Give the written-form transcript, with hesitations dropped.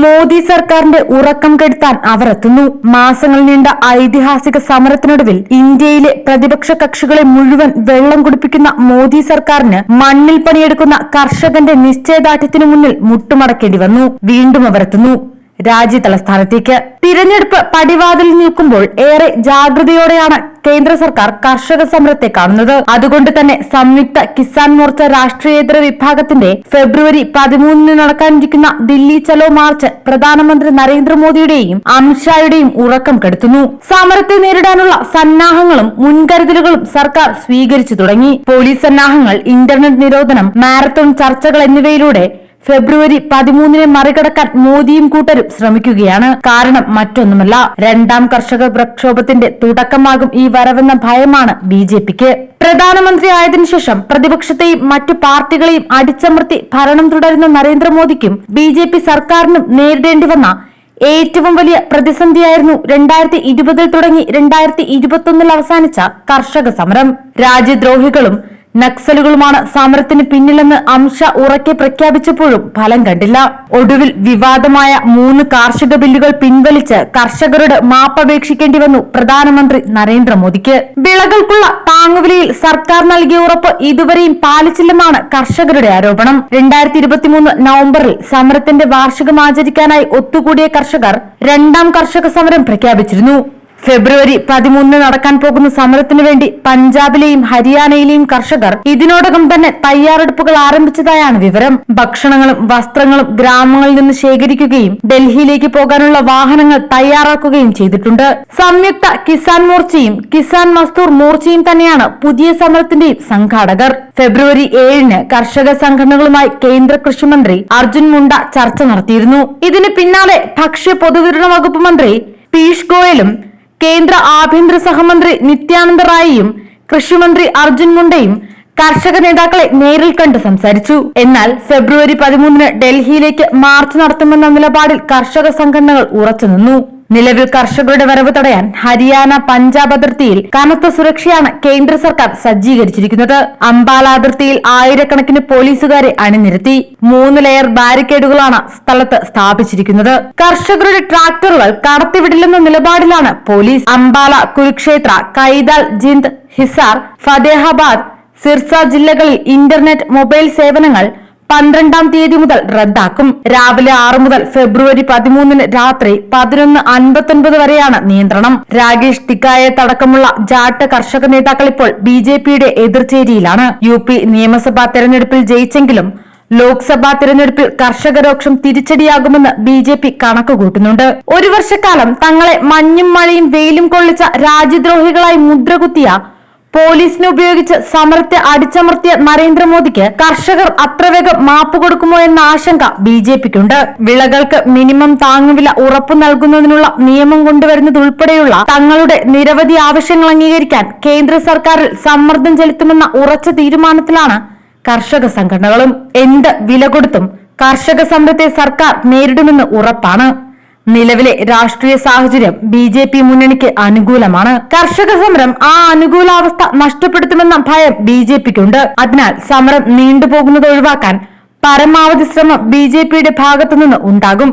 മോദി സർക്കാരിന്റെ ഉറക്കം കെടുത്താൻ അവർ എത്തുന്നു. മാസങ്ങൾ നീണ്ട ഐതിഹാസിക സമരത്തിനൊടുവിൽ ഇന്ത്യയിലെ പ്രതിപക്ഷ കക്ഷികളെ മുഴുവൻ വെള്ളം കുടിപ്പിക്കുന്ന മോദി സർക്കാരിന് മണ്ണിൽ പണിയെടുക്കുന്ന കർഷകന്റെ നിശ്ചയദാർഢ്യത്തിനു മുന്നിൽ മുട്ടുമടക്കേണ്ടി വന്നു. വീണ്ടും അവർ എത്തുന്നു രാജ്യതലസ്ഥാനത്തേക്ക്. തിരഞ്ഞെടുപ്പ് പടിവാതിലിൽ നിൽക്കുമ്പോൾ ഏറെ ജാഗ്രതയോടെയാണ് കേന്ദ്ര സർക്കാർ കർഷക സമരത്തെ കാണുന്നത്. അതുകൊണ്ട് തന്നെ സംയുക്ത കിസാൻ മോർച്ച രാഷ്ട്രീയേതര വിഭാഗത്തിന്റെ ഫെബ്രുവരി 13 നടക്കാനിരിക്കുന്ന ദില്ലി ചലോ മാർച്ച് പ്രധാനമന്ത്രി നരേന്ദ്രമോദിയുടെയും അമിത്ഷായുടെയും ഉറക്കം കെടുത്തുന്നു. സമരത്തെ നേരിടാനുള്ള സന്നാഹങ്ങളും മുൻകരുതലുകളും സർക്കാർ സ്വീകരിച്ചു തുടങ്ങി. പോലീസ് സന്നാഹങ്ങൾ, ഇന്റർനെറ്റ് നിരോധനം, മാരത്തോൺ ചർച്ചകൾ എന്നിവയിലൂടെ ഫെബ്രുവരി 13 മറികടക്കാൻ മോദിയും കൂട്ടരും ശ്രമിക്കുകയാണ്. കാരണം മറ്റൊന്നുമല്ല, രണ്ടാം കർഷക പ്രക്ഷോഭത്തിന്റെ തുടക്കമാകും ഈ വരവെന്ന ഭയമാണ് ബിജെപിക്ക്. പ്രധാനമന്ത്രി ആയതിനു ശേഷം പ്രതിപക്ഷത്തെയും മറ്റു പാർട്ടികളെയും അടിച്ചമർത്തി ഭരണം തുടരുന്ന നരേന്ദ്രമോദിക്കും ബിജെപി സർക്കാരിനും നേരിടേണ്ടി വന്ന ഏറ്റവും വലിയ പ്രതിസന്ധിയായിരുന്നു 2020 തുടങ്ങി 2021 അവസാനിച്ച കർഷക സമരം. രാജ്യദ്രോഹികളും നക്സലുകളുമാണ് സമരത്തിന് പിന്നിലെന്ന് അമിത്ഷാ ഉറക്കെ പ്രഖ്യാപിച്ചപ്പോഴും ഫലം കണ്ടില്ല. ഒടുവിൽ വിവാദമായ 3 കാർഷിക ബില്ലുകൾ പിൻവലിച്ച് കർഷകരോട് മാപ്പപേക്ഷിക്കേണ്ടി വന്നു പ്രധാനമന്ത്രി നരേന്ദ്രമോദിക്ക്. വിളകൾക്കുള്ള താങ്ങുവിലയിൽ സർക്കാർ നൽകിയ ഉറപ്പ് ഇതുവരെയും പാലിച്ചില്ലെന്നാണ് കർഷകരുടെ ആരോപണം. 2023 നവംബറിൽ സമരത്തിന്റെ വാർഷികം ആചരിക്കാനായി ഒത്തുകൂടിയ കർഷകർ രണ്ടാം കർഷക സമരം പ്രഖ്യാപിച്ചിരുന്നു. ഫെബ്രുവരി 13 നടക്കാൻ പോകുന്ന സമരത്തിനു വേണ്ടി പഞ്ചാബിലെയും ഹരിയാനയിലെയും കർഷകർ ഇതിനോടകം തന്നെ തയ്യാറെടുപ്പുകൾ ആരംഭിച്ചതായാണ് വിവരം. ഭക്ഷണങ്ങളും വസ്ത്രങ്ങളും ഗ്രാമങ്ങളിൽ നിന്ന് ശേഖരിക്കുകയും ഡൽഹിയിലേക്ക് പോകാനുള്ള വാഹനങ്ങൾ തയ്യാറാക്കുകയും ചെയ്തിട്ടുണ്ട്. സംയുക്ത കിസാൻ മോർച്ചയും കിസാൻ മസ്ദൂർ മോർച്ചയും തന്നെയാണ് പുതിയ സമരത്തിന്റെയും സംഘാടകർ. ഫെബ്രുവരി 7 കർഷക സംഘടനകളുമായി കേന്ദ്ര കൃഷിമന്ത്രി അർജുൻ മുണ്ട ചർച്ച നടത്തിയിരുന്നു. ഇതിന് പിന്നാലെ ഭക്ഷ്യ പൊതുവിതരണ വകുപ്പ് മന്ത്രി പീയൂഷ് ഗോയലും കേന്ദ്ര ആഭ്യന്തര സഹമന്ത്രി നിത്യാനന്ദ റായിയും കൃഷിമന്ത്രി അർജുൻ മുണ്ടയും കർഷക നേതാക്കളെ നേരിൽ കണ്ട് സംസാരിച്ചു. എന്നാൽ ഫെബ്രുവരി 13 ഡൽഹിയിലേക്ക് മാർച്ച് നടത്തുമെന്ന നിലപാടിൽ കർഷക സംഘടനകൾ ഉറച്ചുനിന്നു. നിലവിൽ കർഷകരുടെ വരവ് തടയാൻ ഹരിയാന, പഞ്ചാബ് അതിർത്തിയിൽ കനത്ത സുരക്ഷയാണ് കേന്ദ്ര സർക്കാർ സജ്ജീകരിച്ചിരിക്കുന്നത്. അംബാല അതിർത്തിയിൽ ആയിരക്കണക്കിന് പോലീസുകാരെ അണിനിരത്തി 3 ലെയർ ബാരിക്കേഡുകളാണ് സ്ഥലത്ത് സ്ഥാപിച്ചിരിക്കുന്നത്. കർഷകരുടെ ട്രാക്ടറുകൾ കടത്തിവിടില്ലെന്ന നിലപാടിലാണ് പോലീസ്. അംബാല, കുരുക്ഷേത്ര, കൈതാൽ, ജിന്ദ്, ഹിസാർ, ഫതേഹാബാദ്, സിർസ ജില്ലകളിൽ ഇന്റർനെറ്റ്, മൊബൈൽ സേവനങ്ങൾ 12-ാം തീയതി മുതൽ റദ്ദാക്കും. രാവിലെ 6 മുതൽ ഫെബ്രുവരി 13 രാത്രി 11:59 വരെയാണ് നിയന്ത്രണം. രാകേഷ് ടിക്കായത്ത് അടക്കമുള്ള ജാട്ട് കർഷക നേതാക്കൾ ഇപ്പോൾ ബിജെപിയുടെ എതിർചേരിയിലാണ്. UP നിയമസഭാ തെരഞ്ഞെടുപ്പിൽ ജയിച്ചെങ്കിലും ലോക്സഭാ തിരഞ്ഞെടുപ്പിൽ കർഷകരോക്ഷം തിരിച്ചടിയാകുമെന്ന് ബിജെപി കണക്കുകൂട്ടുന്നുണ്ട്. 1 വർഷക്കാലം തങ്ങളെ മഞ്ഞും മഴയും വെയിലും കൊള്ളിച്ച രാജ്യദ്രോഹികളായി മുദ്രകുത്തിയ പോലീസിനെ ഉപയോഗിച്ച് സമരത്തെ അടിച്ചമർത്തിയ നരേന്ദ്രമോദിക്ക് കർഷകർ അത്ര വേഗം മാപ്പ് കൊടുക്കുമോ എന്ന ആശങ്ക ബിജെപിക്കുണ്ട്. വിളകൾക്ക് മിനിമം താങ്ങുവില ഉറപ്പു നൽകുന്നതിനുള്ള നിയമം കൊണ്ടുവരുന്നതുൾപ്പെടെയുള്ള തങ്ങളുടെ നിരവധി ആവശ്യങ്ങൾ അംഗീകരിക്കാൻ കേന്ദ്ര സർക്കാരിൽ സമ്മർദ്ദം ചെലുത്തുമെന്ന ഉറച്ച തീരുമാനത്തിലാണ് കർഷക സംഘടനകളും. എന്ത് വില കൊടുത്തും കർഷക സമരത്തെ സർക്കാർ നേരിടുമെന്ന് ഉറപ്പാണ്. നിലവിലെ രാഷ്ട്രീയ സാഹചര്യം ബിജെപി മുന്നണിക്ക് അനുകൂലമാണ്. കർഷക സമരം ആ അനുകൂലാവസ്ഥ നഷ്ടപ്പെടുത്തുമെന്ന ഭയം ബിജെപിക്കുണ്ട്. അതിനാൽ സമരം നീണ്ടുപോകുന്നത് ഒഴിവാക്കാൻ പരമാവധി ശ്രമം ബിജെപിയുടെ ഭാഗത്തുനിന്ന് ഉണ്ടാകും.